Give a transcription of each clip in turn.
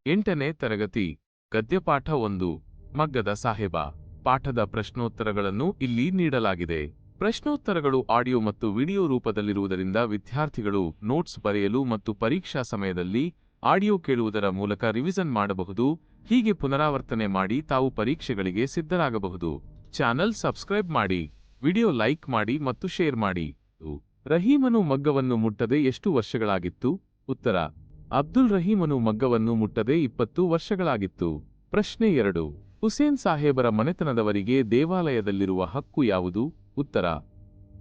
8ನೇ ತರಗತಿ ಗದ್ಯಪಾಠ 1 ಮಗ್ಗದ ಸಾಹೇಬ ಪಾಠದ ಪ್ರಶ್ನೋತ್ತರಗಳನ್ನು ಇಲ್ಲಿ ನೀಡಲಾಗಿದೆ. ಪ್ರಶ್ನೋತ್ತರಗಳು ಆಡಿಯೋ ಮತ್ತು ವಿಡಿಯೋ ರೂಪದಲ್ಲಿರುವುದರಿಂದ ವಿದ್ಯಾರ್ಥಿಗಳು ನೋಟ್ಸ್ ಬರೆಯಲು ಮತ್ತು ಪರೀಕ್ಷಾ ಸಮಯದಲ್ಲಿ ಆಡಿಯೋ ಕೇಳುವುದರ ಮೂಲಕ ರಿವಿಷನ್ ಮಾಡಬಹುದು. ಹೀಗೆ ಪುನರಾವರ್ತನೆ ಮಾಡಿ ತಾವು ಪರೀಕ್ಷೆಗಳಿಗೆ ಸಿದ್ಧರಾಗಬಹುದು. ಚಾನೆಲ್ ಸಬ್ಸ್ಕ್ರೈಬ್ ಮಾಡಿ, ವಿಡಿಯೋ ಲೈಕ್ ಮಾಡಿ ಮತ್ತು ಶೇರ್ ಮಾಡಿ. ರಹೀಮನು ಮಗ್ಗವನ್ನು ಮುಟ್ಟದೆ ಎಷ್ಟು ವರ್ಷಗಳಾಗಿತ್ತು? ಉತ್ತರ: ಅಬ್ದುಲ್ ರಹೀಮನು ಮಗ್ಗವನ್ನು ಮುಟ್ಟದೆ 20 ವರ್ಷಗಳಾಗಿತ್ತು. ಪ್ರಶ್ನೆ 2. ಹುಸೇನ್ ಸಾಹೇಬರ ಮನೆತನದವರಿಗೆ ದೇವಾಲಯದಲ್ಲಿರುವ ಹಕ್ಕು ಯಾವುದು? ಉತ್ತರ: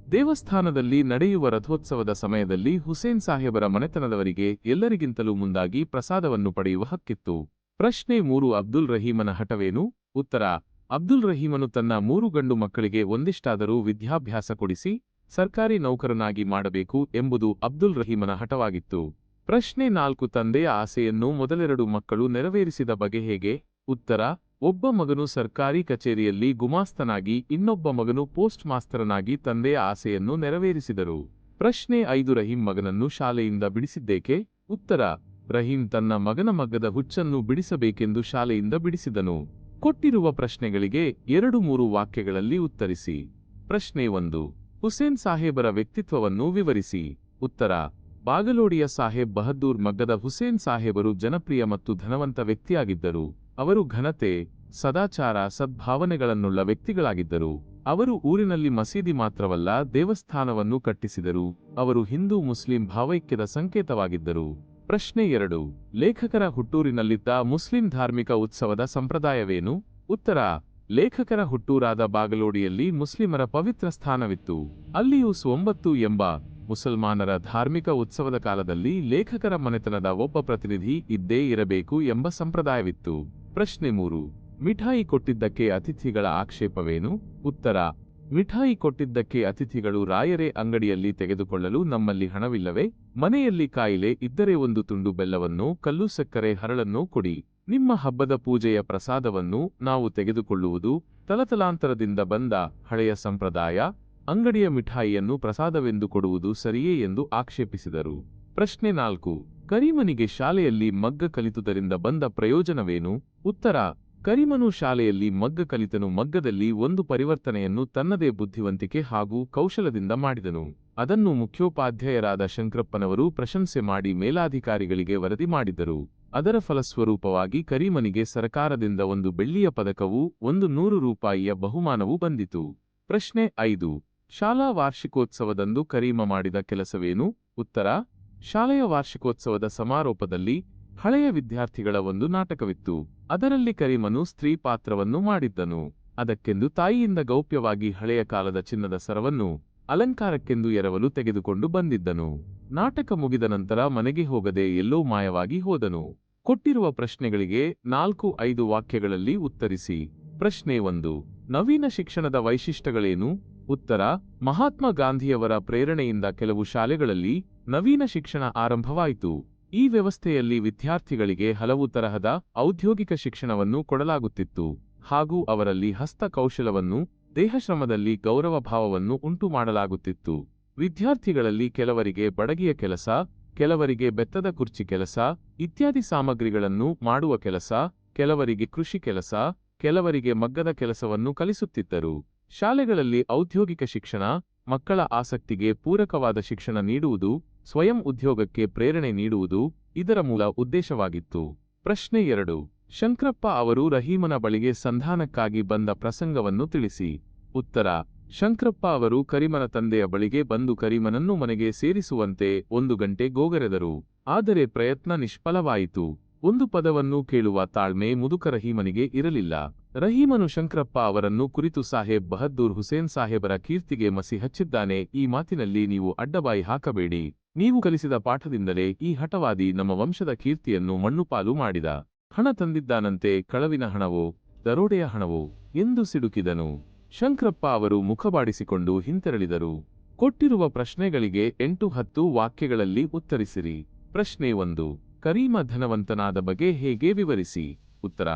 ದೇವಸ್ಥಾನದಲ್ಲಿ ನಡೆಯುವ ರಥೋತ್ಸವದ ಸಮಯದಲ್ಲಿ ಹುಸೇನ್ ಸಾಹೇಬರ ಮನೆತನದವರಿಗೆ ಎಲ್ಲರಿಗಿಂತಲೂ ಮುಂದಾಗಿ ಪ್ರಸಾದವನ್ನು ಪಡೆಯುವ ಹಕ್ಕಿತ್ತು. ಪ್ರಶ್ನೆ 3. ಅಬ್ದುಲ್ ರಹೀಮನ ಹಠವೇನು? ಉತ್ತರ: ಅಬ್ದುಲ್ ರಹೀಮನು ತನ್ನ 3 ಗಂಡು ಮಕ್ಕಳಿಗೆ ಒಂದಿಷ್ಟಾದರೂ ವಿದ್ಯಾಭ್ಯಾಸ ಕೊಡಿಸಿ ಸರ್ಕಾರಿ ನೌಕರನಾಗಿ ಮಾಡಬೇಕು ಎಂಬುದು ಅಬ್ದುಲ್ ರಹೀಮನ ಹಠವಾಗಿತ್ತು. ಪ್ರಶ್ನೆ 4. ತಂದೆಯ ಆಸೆಯನ್ನು ಮೊದಲೆರಡು ಮಕ್ಕಳು ನೆರವೇರಿಸಿದ ಬಗೆ ಹೇಗೆ? ಉತ್ತರ: ಒಬ್ಬ ಮಗನು ಸರ್ಕಾರಿ ಕಚೇರಿಯಲ್ಲಿ ಗುಮಾಸ್ತನಾಗಿ, ಇನ್ನೊಬ್ಬ ಮಗನು ಪೋಸ್ಟ್ ಮಾಸ್ತರನಾಗಿ ತಂದೆಯ ಆಸೆಯನ್ನು ನೆರವೇರಿಸಿದರು. ಪ್ರಶ್ನೆ 5. ರಹೀಂ ಮಗನನ್ನು ಶಾಲೆಯಿಂದ ಬಿಡಿಸಿದ್ದೇಕೆ? ಉತ್ತರ: ರಹೀಂ ತನ್ನ ಮಗನ ಮಗ್ಗದ ಹುಚ್ಚನ್ನು ಬಿಡಿಸಬೇಕೆಂದು ಶಾಲೆಯಿಂದ ಬಿಡಿಸಿದನು. ಕೊಟ್ಟಿರುವ ಪ್ರಶ್ನೆಗಳಿಗೆ 2-3 ವಾಕ್ಯಗಳಲ್ಲಿ ಉತ್ತರಿಸಿ. ಪ್ರಶ್ನೆ 1. ಹುಸೇನ್ ಸಾಹೇಬರ ವ್ಯಕ್ತಿತ್ವವನ್ನು ವಿವರಿಸಿ. ಉತ್ತರ: ಬಾಗಲೋಡಿಯ ಸಾಹೇಬ್ ಬಹದ್ದೂರ್ ಮಗ್ಗದ ಹುಸೇನ್ ಸಾಹೇಬರು ಜನಪ್ರಿಯ ಮತ್ತು ಧನವಂತ ವ್ಯಕ್ತಿಯಾಗಿದ್ದರು. ಅವರು ಘನತೆ, ಸದಾಚಾರ, ಸದ್ಭಾವನೆಗಳನ್ನುಳ್ಳ ವ್ಯಕ್ತಿಗಳಾಗಿದ್ದರು. ಅವರು ಊರಿನಲ್ಲಿ ಮಸೀದಿ ಮಾತ್ರವಲ್ಲ, ದೇವಸ್ಥಾನವನ್ನು ಕಟ್ಟಿಸಿದರು. ಅವರು ಹಿಂದೂ ಮುಸ್ಲಿಂ ಭಾವೈಕ್ಯದ ಸಂಕೇತವಾಗಿದ್ದರು. ಪ್ರಶ್ನೆ 2. ಲೇಖಕರ ಹುಟ್ಟೂರಿನಲ್ಲಿದ್ದ ಮುಸ್ಲಿಂ ಧಾರ್ಮಿಕ ಉತ್ಸವದ ಸಂಪ್ರದಾಯವೇನು? ಉತ್ತರ: ಲೇಖಕರ ಹುಟ್ಟೂರಾದ ಬಾಗಲೋಡಿಯಲ್ಲಿ ಮುಸ್ಲಿಮರ ಪವಿತ್ರ ಸ್ಥಾನವಿತ್ತು. ಅಲ್ಲಿಯೂ ಸೋಂಬತ್ತು ಎಂಬ ಮುಸಲ್ಮಾನರ ಧಾರ್ಮಿಕ ಉತ್ಸವದ ಕಾಲದಲ್ಲಿ ಲೇಖಕರ ಮನೆತನದ ಒಬ್ಬ ಪ್ರತಿನಿಧಿ ಇದ್ದೇ ಇರಬೇಕು ಎಂಬ ಸಂಪ್ರದಾಯವಿತ್ತು. ಪ್ರಶ್ನೆ 3. ಮಿಠಾಯಿ ಕೊಟ್ಟಿದ್ದಕ್ಕೆ ಅತಿಥಿಗಳ ಆಕ್ಷೇಪವೇನು? ಉತ್ತರ: ಮಿಠಾಯಿ ಕೊಟ್ಟಿದ್ದಕ್ಕೆ ಅತಿಥಿಗಳು ರಾಯರೇ, ಅಂಗಡಿಯಲ್ಲಿ ತೆಗೆದುಕೊಳ್ಳಲು ನಮ್ಮಲ್ಲಿ ಹಣವಿಲ್ಲವೇ? ಮನೆಯಲ್ಲಿ ಕಾಯಿಲೆ ಇದ್ದರೆ ಒಂದು ತುಂಡು ಬೆಲ್ಲವನ್ನು, ಕಲ್ಲು ಸಕ್ಕರೆ, ಹರಳನ್ನು ಕೊಡಿ. ನಿಮ್ಮ ಹಬ್ಬದ ಪೂಜೆಯ ಪ್ರಸಾದವನ್ನು ನಾವು ತೆಗೆದುಕೊಳ್ಳುವುದು ತಲತಲಾಂತರದಿಂದ ಬಂದ ಹಳೆಯ ಸಂಪ್ರದಾಯ. ಅಂಗಡಿಯ ಮಿಠಾಯಿಯನ್ನು ಪ್ರಸಾದವೆಂದು ಕೊಡುವುದು ಸರಿಯೇ ಎಂದು ಆಕ್ಷೇಪಿಸಿದರು. ಪ್ರಶ್ನೆ 4. ಕರೀಮನಿಗೆ ಶಾಲೆಯಲ್ಲಿ ಮಗ್ಗ ಕಲಿತುದರಿಂದ ಬಂದ ಪ್ರಯೋಜನವೇನು? ಉತ್ತರ: ಕರೀಮನು ಶಾಲೆಯಲ್ಲಿ ಮಗ್ಗ ಕಲಿತನು. ಮಗ್ಗದಲ್ಲಿ ಒಂದು ಪರಿವರ್ತನೆಯನ್ನು ತನ್ನದೇ ಬುದ್ಧಿವಂತಿಕೆ ಹಾಗೂ ಕೌಶಲದಿಂದ ಮಾಡಿದನು. ಅದನ್ನು ಮುಖ್ಯೋಪಾಧ್ಯಾಯರಾದ ಶಂಕರಪ್ಪನವರು ಪ್ರಶಂಸೆ ಮಾಡಿ ಮೇಲಾಧಿಕಾರಿಗಳಿಗೆ ವರದಿ ಮಾಡಿದ್ದರು. ಅದರ ಫಲಸ್ವರೂಪವಾಗಿ ಕರೀಮನಿಗೆ ಸರಕಾರದಿಂದ ಒಂದು ಬೆಳ್ಳಿಯ ಪದಕವೂ 100 ರೂಪಾಯಿಯ ಬಹುಮಾನವೂ ಬಂದಿತು. ಪ್ರಶ್ನೆ 5. ಶಾಲಾ ವಾರ್ಷಿಕೋತ್ಸವದಂದು ಕರೀಮ ಮಾಡಿದ ಕೆಲಸವೇನು? ಉತ್ತರ: ಶಾಲೆಯ ವಾರ್ಷಿಕೋತ್ಸವದ ಸಮಾರೋಪದಲ್ಲಿ ಹಳೆಯ ವಿದ್ಯಾರ್ಥಿಗಳ ಒಂದು ನಾಟಕವಿತ್ತು. ಅದರಲ್ಲಿ ಕರೀಮನು ಸ್ತ್ರೀ ಪಾತ್ರವನ್ನು ಮಾಡಿದ್ದನು. ಅದಕ್ಕೆಂದು ತಾಯಿಯಿಂದ ಗೌಪ್ಯವಾಗಿ ಹಳೆಯ ಕಾಲದ ಚಿನ್ನದ ಸರವನ್ನು ಅಲಂಕಾರಕ್ಕೆಂದು ಎರವಲು ತೆಗೆದುಕೊಂಡು ಬಂದಿದ್ದನು. ನಾಟಕ ಮುಗಿದ ನಂತರ ಮನೆಗೆ ಹೋಗದೆ ಎಲ್ಲೋ ಮಾಯವಾಗಿ ಹೋದನು. ಕೊಟ್ಟಿರುವ ಪ್ರಶ್ನೆಗಳಿಗೆ 4-5 ವಾಕ್ಯಗಳಲ್ಲಿ ಉತ್ತರಿಸಿ. ಪ್ರಶ್ನೆ 1. ನವೀನ ಶಿಕ್ಷಣದ ವೈಶಿಷ್ಟ್ಯಗಳೇನು? ಉತ್ತರ: ಮಹಾತ್ಮ ಗಾಂಧಿಯವರ ಪ್ರೇರಣೆಯಿಂದ ಕೆಲವು ಶಾಲೆಗಳಲ್ಲಿ ನವೀನ ಶಿಕ್ಷಣ ಆರಂಭವಾಯಿತು. ಈ ವ್ಯವಸ್ಥೆಯಲ್ಲಿ ವಿದ್ಯಾರ್ಥಿಗಳಿಗೆ ಹಲವು ತರಹದ ಔದ್ಯೋಗಿಕ ಶಿಕ್ಷಣವನ್ನು ಕೊಡಲಾಗುತ್ತಿತ್ತು ಹಾಗೂ ಅವರಲ್ಲಿ ಹಸ್ತ ಕೌಶಲವನ್ನು, ದೇಹಶ್ರಮದಲ್ಲಿ ಗೌರವ ಭಾವವನ್ನು ಉಂಟು ಮಾಡಲಾಗುತ್ತಿತ್ತು. ವಿದ್ಯಾರ್ಥಿಗಳಲ್ಲಿ ಕೆಲವರಿಗೆ ಬಡಗಿಯ ಕೆಲಸ, ಕೆಲವರಿಗೆ ಬೆತ್ತದ ಕುರ್ಚಿ ಕೆಲಸ ಇತ್ಯಾದಿ ಸಾಮಗ್ರಿಗಳನ್ನು ಮಾಡುವ ಕೆಲಸ, ಕೆಲವರಿಗೆ ಕೃಷಿ ಕೆಲಸ, ಕೆಲವರಿಗೆ ಮಗ್ಗದ ಕೆಲಸವನ್ನು ಕಲಿಸುತ್ತಿದ್ದರು. ಶಾಲೆಗಳಲ್ಲಿ ಔದ್ಯೋಗಿಕ ಶಿಕ್ಷಣ, ಮಕ್ಕಳ ಆಸಕ್ತಿಗೆ ಪೂರಕವಾದ ಶಿಕ್ಷಣ ನೀಡುವುದು, ಸ್ವಯಂ ಉದ್ಯೋಗಕ್ಕೆ ಪ್ರೇರಣೆ ನೀಡುವುದು ಇದರ ಮೂಲ ಉದ್ದೇಶವಾಗಿತ್ತು. ಪ್ರಶ್ನೆ 2. ಶಂಕರಪ್ಪ ಅವರು ರಹೀಮನ ಬಳಿಗೆ ಸಂಧಾನಕ್ಕಾಗಿ ಬಂದ ಪ್ರಸಂಗವನ್ನು ತಿಳಿಸಿ. ಉತ್ತರ: ಶಂಕರಪ್ಪ ಅವರು ಕರೀಮನ ತಂದೆಯ ಬಳಿಗೆ ಬಂದು ಕರೀಮನನ್ನು ಮನೆಗೆ ಸೇರಿಸುವಂತೆ 1 ಗಂಟೆ ಗೋಗರೆದರು. ಆದರೆ ಪ್ರಯತ್ನ ನಿಷ್ಫಲವಾಯಿತು. ಒಂದು ಪದವನ್ನು ಕೇಳುವ ತಾಳ್ಮೆ ಮುದುಕ ರಹೀಮನಿಗೆ ಇರಲಿಲ್ಲ. ರಹೀಮನು ಶಂಕರಪ್ಪ ಅವರನ್ನು ಕುರಿತು ಸಾಹೇಬ್ ಬಹದ್ದೂರ್ ಹುಸೇನ್ ಸಾಹೇಬರ ಕೀರ್ತಿಗೆ ಮಸಿ ಹಚ್ಚಿದ್ದಾನೆ. ಈ ಮಾತಿನಲ್ಲಿ ನೀವು ಅಡ್ಡಬಾಯಿ ಹಾಕಬೇಡಿ. ನೀವು ಕಲಿಸಿದ ಪಾಠದಿಂದಲೇ ಈ ಹಠವಾದಿ ನಮ್ಮ ವಂಶದ ಕೀರ್ತಿಯನ್ನು ಮಣ್ಣುಪಾಲು ಮಾಡಿದ. ಹಣ ತಂದಿದ್ದಾನಂತೆ, ಕಳವಿನ ಹಣವೋ ದರೋಡೆಯ ಹಣವೋ ಎಂದು ಸಿಡುಕಿದನು. ಶಂಕರಪ್ಪ ಅವರು ಮುಖಬಾಡಿಸಿಕೊಂಡು ಹಿಂತೆರಳಿದರು. ಕೊಟ್ಟಿರುವ ಪ್ರಶ್ನೆಗಳಿಗೆ 8-10 ವಾಕ್ಯಗಳಲ್ಲಿ ಉತ್ತರಿಸಿರಿ. ಪ್ರಶ್ನೆ 1. ಕರೀಮ ಧನವಂತನಾದ ಬಗೆ ಹೇಗೆ ವಿವರಿಸಿ. ಉತ್ತರ: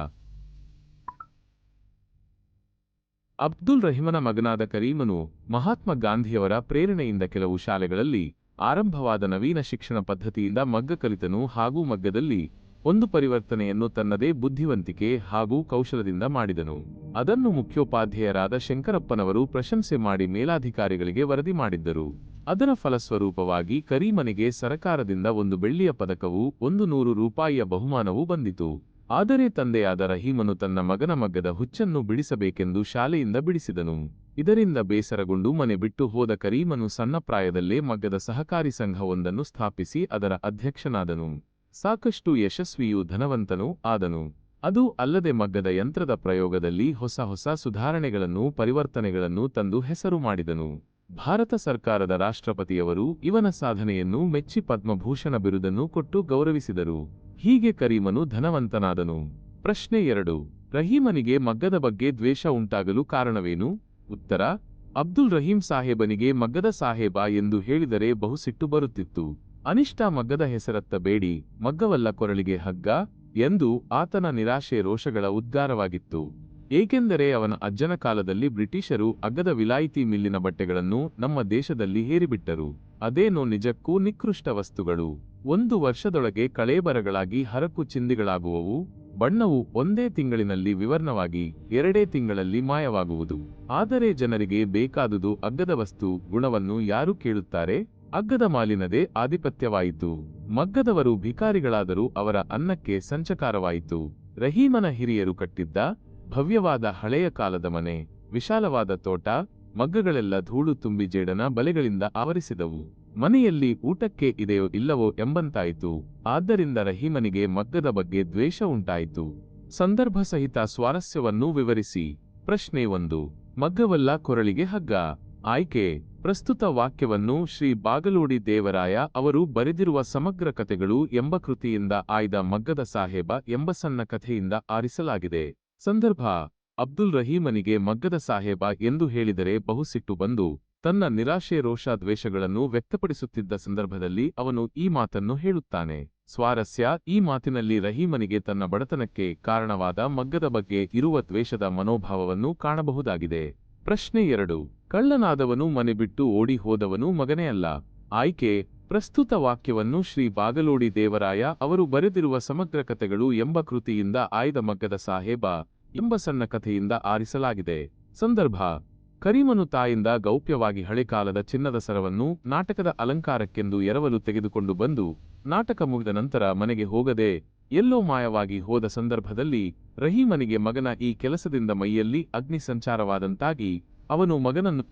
ಅಬ್ದುಲ್ ರಹೀಮನ ಮಗನಾದ ಕರೀಮನು ಮಹಾತ್ಮ ಗಾಂಧಿಯವರ ಪ್ರೇರಣೆಯಿಂದ ಕೆಲವು ಶಾಲೆಗಳಲ್ಲಿ ಆರಂಭವಾದ ನವೀನ ಶಿಕ್ಷಣ ಪದ್ಧತಿಯಿಂದ ಮಗ್ಗ ಕಲಿತನು ಹಾಗೂ ಮಗ್ಗದಲ್ಲಿ ಒಂದು ಪರಿವರ್ತನೆಯನ್ನು ತನ್ನದೇ ಬುದ್ಧಿವಂತಿಕೆ ಹಾಗೂ ಕೌಶಲದಿಂದ ಮಾಡಿದನು. ಅದನ್ನು ಮುಖ್ಯೋಪಾಧ್ಯಾಯರಾದ ಶಂಕರಪ್ಪನವರು ಪ್ರಶಂಸೆ ಮಾಡಿ ಮೇಲಾಧಿಕಾರಿಗಳಿಗೆ ವರದಿ ಮಾಡಿದ್ದರು. ಅದರ ಫಲಸ್ವರೂಪವಾಗಿ ಕರೀಮನಿಗೆ ಸರಕಾರದಿಂದ 1 ಬೆಳ್ಳಿಯ ಪದಕವೂ 100 ರೂಪಾಯಿಯ ಬಹುಮಾನವೂ ಬಂದಿತು. ಆದರೆ ತಂದೆಯಾದ ರಹೀಮನು ತನ್ನ ಮಗನ ಮಗ್ಗದ ಹುಚ್ಚನ್ನು ಬಿಡಿಸಬೇಕೆಂದು ಶಾಲೆಯಿಂದ ಬಿಡಿಸಿದನು. ಇದರಿಂದ ಬೇಸರಗೊಂಡು ಮನೆ ಬಿಟ್ಟು ಹೋದ ಕರೀಮನು ಸಣ್ಣ ಪ್ರಾಯದಲ್ಲೇ ಮಗ್ಗದ ಸಹಕಾರಿ ಸಂಘವೊಂದನ್ನು ಸ್ಥಾಪಿಸಿ ಅದರ ಅಧ್ಯಕ್ಷನಾದನು. ಸಾಕಷ್ಟು ಯಶಸ್ವಿಯೂ ಧನವಂತನೂ ಆದನು. ಅದು ಅಲ್ಲದೆ ಮಗ್ಗದ ಯಂತ್ರದ ಪ್ರಯೋಗದಲ್ಲಿ ಹೊಸ ಸುಧಾರಣೆಗಳನ್ನು ಪರಿವರ್ತನೆಗಳನ್ನು ತಂದು ಹೆಸರು ಮಾಡಿದನು. ಭಾರತ ಸರ್ಕಾರದ ರಾಷ್ಟ್ರಪತಿಯವರು ಇವನ ಸಾಧನೆಯನ್ನು ಮೆಚ್ಚಿ ಪದ್ಮಭೂಷಣ ಬಿರುದನ್ನು ಕೊಟ್ಟು ಗೌರವಿಸಿದರು. ಹೀಗೆ ಕರೀಮನು ಧನವಂತನಾದನು. ಪ್ರಶ್ನೆ 2. ರಹೀಮನಿಗೆ ಮಗ್ಗದ ಬಗ್ಗೆ ದ್ವೇಷ ಉಂಟಾಗಲು ಕಾರಣವೇನು? ಉತ್ತರ: ಅಬ್ದುಲ್ ರಹೀಂ ಸಾಹೇಬನಿಗೆ ಮಗ್ಗದ ಸಾಹೇಬ ಎಂದು ಹೇಳಿದರೆ ಬಹು ಸಿಟ್ಟು ಬರುತ್ತಿತ್ತು. ಅನಿಷ್ಟ ಮಗ್ಗದ ಹೆಸರತ್ತಬೇಡಿ, ಮಗ್ಗವಲ್ಲ ಕೊರಳಿಗೆ ಹಗ್ಗ ಎಂದು ಆತನ ನಿರಾಶೆ ರೋಷಗಳ ಉದ್ಗಾರವಾಗಿತ್ತು. ಏಕೆಂದರೆ ಅವನ ಅಜ್ಜನ ಕಾಲದಲ್ಲಿ ಬ್ರಿಟಿಷರು ಅಗ್ಗದ ವಿಲಾಯಿತಿ ಮಿಲ್ಲಿನ ಬಟ್ಟೆಗಳನ್ನು ನಮ್ಮ ದೇಶದಲ್ಲಿ ಹೇರಿಬಿಟ್ಟರು. ಅದೇನೋ ನಿಜಕ್ಕೂ ನಿಕೃಷ್ಟ ವಸ್ತುಗಳು. 1 ವರ್ಷದೊಳಗೆ ಕಳೇಬರಗಳಾಗಿ ಹರಕು ಚಿಂದಿಗಳಾಗುವವು. ಬಣ್ಣವು 1 ತಿಂಗಳಿನಲ್ಲಿ ವಿವರ್ಣವಾಗಿ 2 ತಿಂಗಳಲ್ಲಿ ಮಾಯವಾಗುವುದು. ಆದರೆ ಜನರಿಗೆ ಬೇಕಾದುದು ಅಗ್ಗದ ವಸ್ತು. ಗುಣವನ್ನು ಯಾರು ಕೇಳುತ್ತಾರೆ? ಅಗ್ಗದ ಮಾಲಿನದೇ ಆಧಿಪತ್ಯವಾಯಿತು. ಮಗ್ಗದವರು ಭಿಕಾರಿಗಳಾದರೂ ಅವರ ಅನ್ನಕ್ಕೆ ಸಂಚಕಾರವಾಯಿತು. ರಹೀಮನ ಹಿರಿಯರು ಕಟ್ಟಿದ್ದ ಭವ್ಯವಾದ ಹಳೆಯ ಕಾಲದ ಮನೆ, ವಿಶಾಲವಾದ ತೋಟ, ಮಗ್ಗಗಳೆಲ್ಲ ಧೂಳು ತುಂಬಿ ಜೇಡನ ಬಲೆಗಳಿಂದ ಆವರಿಸಿದವು. ಮನೆಯಲ್ಲಿ ಊಟಕ್ಕೆ ಇದೆಯೋ ಇಲ್ಲವೋ ಎಂಬಂತಾಯಿತು. ಆದ್ದರಿಂದ ರಹೀಮನಿಗೆ ಮಗ್ಗದ ಬಗ್ಗೆ ದ್ವೇಷ ಉಂಟಾಯಿತು. ಸಂದರ್ಭ ಸಹಿತ ಸ್ವಾರಸ್ಯವನ್ನು ವಿವರಿಸಿ. ಪ್ರಶ್ನೆ 1. ಮಗ್ಗವಲ್ಲ ಕೊರಳಿಗೆ ಹಗ್ಗ. ಆಯ್ಕೆ: ಪ್ರಸ್ತುತ ವಾಕ್ಯವನ್ನು ಶ್ರೀ ಬಾಗಲೋಡಿ ದೇವರಾಯ ಅವರು ಬರೆದಿರುವ ಸಮಗ್ರ ಕಥೆಗಳು ಎಂಬ ಕೃತಿಯಿಂದ ಆಯ್ದ ಮಗ್ಗದ ಸಾಹೇಬ ಎಂಬ ಸಣ್ಣ ಕಥೆಯಿಂದ ಆರಿಸಲಾಗಿದೆ. ಸಂದರ್ಭ: ಅಬ್ದುಲ್ ರಹೀಮನಿಗೆ ಮಗ್ಗದ ಸಾಹೇಬ ಎಂದು ಹೇಳಿದರೆ ಬಹು ಸಿಟ್ಟು ಬಂದು ತನ್ನ ನಿರಾಶೆ ರೋಷ ದ್ವೇಷಗಳನ್ನು ವ್ಯಕ್ತಪಡಿಸುತ್ತಿದ್ದ ಸಂದರ್ಭದಲ್ಲಿ ಅವನು ಈ ಮಾತನ್ನು ಹೇಳುತ್ತಾನೆ. ಸ್ವಾರಸ್ಯ: ಈ ಮಾತಿನಲ್ಲಿ ರಹೀಮನಿಗೆ ತನ್ನ ಬಡತನಕ್ಕೆ ಕಾರಣವಾದ ಮಗ್ಗದ ಬಗ್ಗೆ ಇರುವ ದ್ವೇಷದ ಮನೋಭಾವವನ್ನು ಕಾಣಬಹುದಾಗಿದೆ. ಪ್ರಶ್ನೆ 2. ಕಳ್ಳನಾದವನು ಮನೆ ಬಿಟ್ಟು ಓಡಿ ಹೋದವನು ಮಗನೇ ಅಲ್ಲ. ಆಯ್ಕೆ: ಪ್ರಸ್ತುತ ವಾಕ್ಯವನ್ನು ಶ್ರೀ ಬಾಗಲೋಡಿ ದೇವರಾಯ ಅವರು ಬರೆದಿರುವ ಸಮಗ್ರ ಕಥೆಗಳು ಎಂಬ ಕೃತಿಯಿಂದ ಆಯ್ದ ಮಗ್ಗದ ಸಾಹೇಬ ಎಂಬ ಸಣ್ಣ ಕಥೆಯಿಂದ ಆರಿಸಲಾಗಿದೆ. ಸಂದರ್ಭ: ಕರೀಮನು ತಾಯಿಂದ ಗೌಪ್ಯವಾಗಿ ಹಳೆಕಾಲದ ಚಿನ್ನದ ಸರವನ್ನು ನಾಟಕದ ಅಲಂಕಾರಕ್ಕೆಂದು ಎರವಲು ತೆಗೆದುಕೊಂಡು ಬಂದು ನಾಟಕ ಮುಗಿದ ನಂತರ ಮನೆಗೆ ಹೋಗದೆ ಎಲ್ಲೋ ಮಾಯವಾಗಿ ಹೋದ ಸಂದರ್ಭದಲ್ಲಿ ರಹೀಮನಿಗೆ ಮಗನ ಈ ಕೆಲಸದಿಂದ ಮೈಯಲ್ಲಿ ಅಗ್ನಿ ಸಂಚಾರವಾದಂತಾಗಿ ಅವನು ಮಗನನ್ನು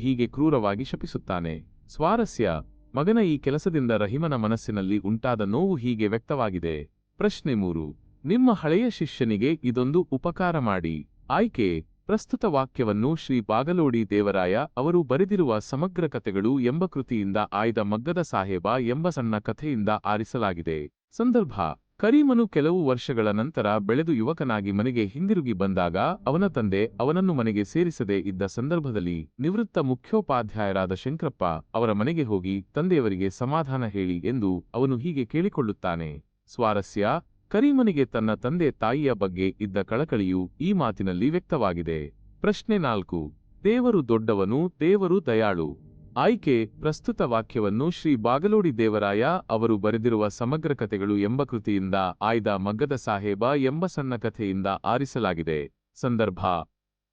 ಹೀಗೆ ಕ್ರೂರವಾಗಿ ಶಪಿಸುತ್ತಾನೆ. ಸ್ವಾರಸ್ಯ: ಮಗನ ಈ ಕೆಲಸದಿಂದ ರಹೀಮನ ಮನಸ್ಸಿನಲ್ಲಿ ಉಂಟಾದ ನೋವು ಹೀಗೆ ವ್ಯಕ್ತವಾಗಿದೆ. ಪ್ರಶ್ನೆ 3. ನಿಮ್ಮ ಹಳೆಯ ಶಿಷ್ಯನಿಗೆ ಇದೊಂದು ಉಪಕಾರ ಮಾಡಿ. ಆಯ್ಕೆ: ಪ್ರಸ್ತುತ ವಾಕ್ಯವನ್ನು ಶ್ರೀ ಬಾಗಲೋಡಿ ದೇವರಾಯ ಅವರು ಬರೆದಿರುವ ಸಮಗ್ರ ಕಥೆಗಳು ಎಂಬ ಕೃತಿಯಿಂದ ಆಯ್ದ ಮಗ್ಗದ ಸಾಹೇಬ ಎಂಬ ಸಣ್ಣ ಕಥೆಯಿಂದ ಆರಿಸಲಾಗಿದೆ. ಸಂದರ್ಭ: ಕರೀಮನು ಕೆಲವು ವರ್ಷಗಳ ನಂತರ ಬೆಳೆದು ಯುವಕನಾಗಿ ಮನೆಗೆ ಹಿಂದಿರುಗಿ ಬಂದಾಗ ಅವನ ತಂದೆ ಅವನನ್ನು ಮನೆಗೆ ಸೇರಿಸದೇ ಇದ್ದ ಸಂದರ್ಭದಲ್ಲಿ ನಿವೃತ್ತ ಮುಖ್ಯೋಪಾಧ್ಯಾಯರಾದ ಶಂಕರಪ್ಪ ಅವರ ಮನೆಗೆ ಹೋಗಿ ತಂದೆಯವರಿಗೆ ಸಮಾಧಾನ ಹೇಳಿ ಎಂದು ಅವನು ಹೀಗೆ ಕೇಳಿಕೊಳ್ಳುತ್ತಾನೆ. ಸ್ವಾರಸ್ಯ: ಕರೀಮನಿಗೆ ತನ್ನ ತಂದೆ ತಾಯಿಯ ಬಗ್ಗೆ ಇದ್ದ ಕಳಕಳಿಯು ಈ ಮಾತಿನಲ್ಲಿ ವ್ಯಕ್ತವಾಗಿದೆ. ಪ್ರಶ್ನೆ 4. ದೇವರು ದೊಡ್ಡವನು, ದೇವರು ದಯಾಳು. ಆಯ್ಕೆ: ಪ್ರಸ್ತುತ ವಾಕ್ಯವನ್ನು ಶ್ರೀ ಬಾಗಲೋಡಿ ದೇವರಾಯ ಅವರು ಬರೆದಿರುವ ಸಮಗ್ರ ಕಥೆಗಳು ಎಂಬ ಕೃತಿಯಿಂದ ಆಯ್ದ ಮಗ್ಗದ ಸಾಹೇಬ ಎಂಬ ಸಣ್ಣ ಕಥೆಯಿಂದ ಆರಿಸಲಾಗಿದೆ. ಸಂದರ್ಭ: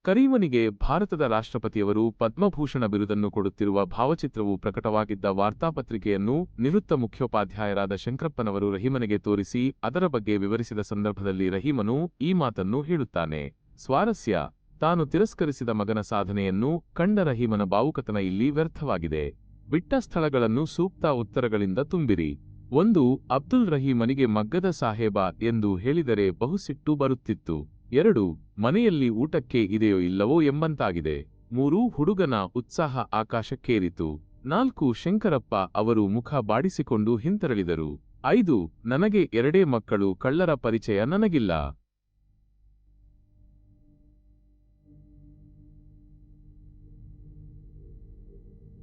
ಕರೀಮನಿಗೆ ಭಾರತದ ರಾಷ್ಟ್ರಪತಿಯವರು ಪದ್ಮಭೂಷಣ ಬಿರುದನ್ನು ಕೊಡುತ್ತಿರುವ ಭಾವಚಿತ್ರವು ಪ್ರಕಟವಾಗಿದ್ದ ವಾರ್ತಾಪತ್ರಿಕೆಯನ್ನು ನಿವೃತ್ತ ಮುಖ್ಯೋಪಾಧ್ಯಾಯರಾದ ಶಂಕರಪ್ಪನವರು ರಹೀಮನಿಗೆ ತೋರಿಸಿ ಅದರ ಬಗ್ಗೆ ವಿವರಿಸಿದ ಸಂದರ್ಭದಲ್ಲಿ ರಹೀಮನು ಈ ಮಾತನ್ನು ಹೇಳುತ್ತಾನೆ. ಸ್ವಾರಸ್ಯ: ತಾನು ತಿರಸ್ಕರಿಸಿದ ಮಗನ ಸಾಧನೆಯನ್ನು ಕಂಡ ರಹೀಮನ ಭಾವುಕತನ ಇಲ್ಲಿ ವ್ಯರ್ಥವಾಗಿದೆ. ಬಿಟ್ಟ ಸ್ಥಳಗಳನ್ನು ಸೂಕ್ತ ಉತ್ತರಗಳಿಂದ ತುಂಬಿರಿ. 1. ಅಬ್ದುಲ್ ರಹೀಮನಿಗೆ ಮಗ್ಗದ ಸಾಹೇಬ ಎಂದು ಹೇಳಿದರೆ ಬಹು ಸಿಟ್ಟು ಬರುತ್ತಿತ್ತು. 2. ಮನೆಯಲ್ಲಿ ಊಟಕ್ಕೆ ಇದೆಯೋ ಇಲ್ಲವೋ ಎಂಬಂತಾಗಿದೆ. 3. ಹುಡುಗನ ಉತ್ಸಾಹ ಆಕಾಶಕ್ಕೇರಿತು. 4. ಶಂಕರಪ್ಪ ಅವರು ಮುಖ ಬಾಡಿಸಿಕೊಂಡು ಹಿಂತೆರಳಿದರು. 5. ನನಗೆ 2 ಮಕ್ಕಳು, ಕಳ್ಳರ ಪರಿಚಯ ನನಗಿಲ್ಲ.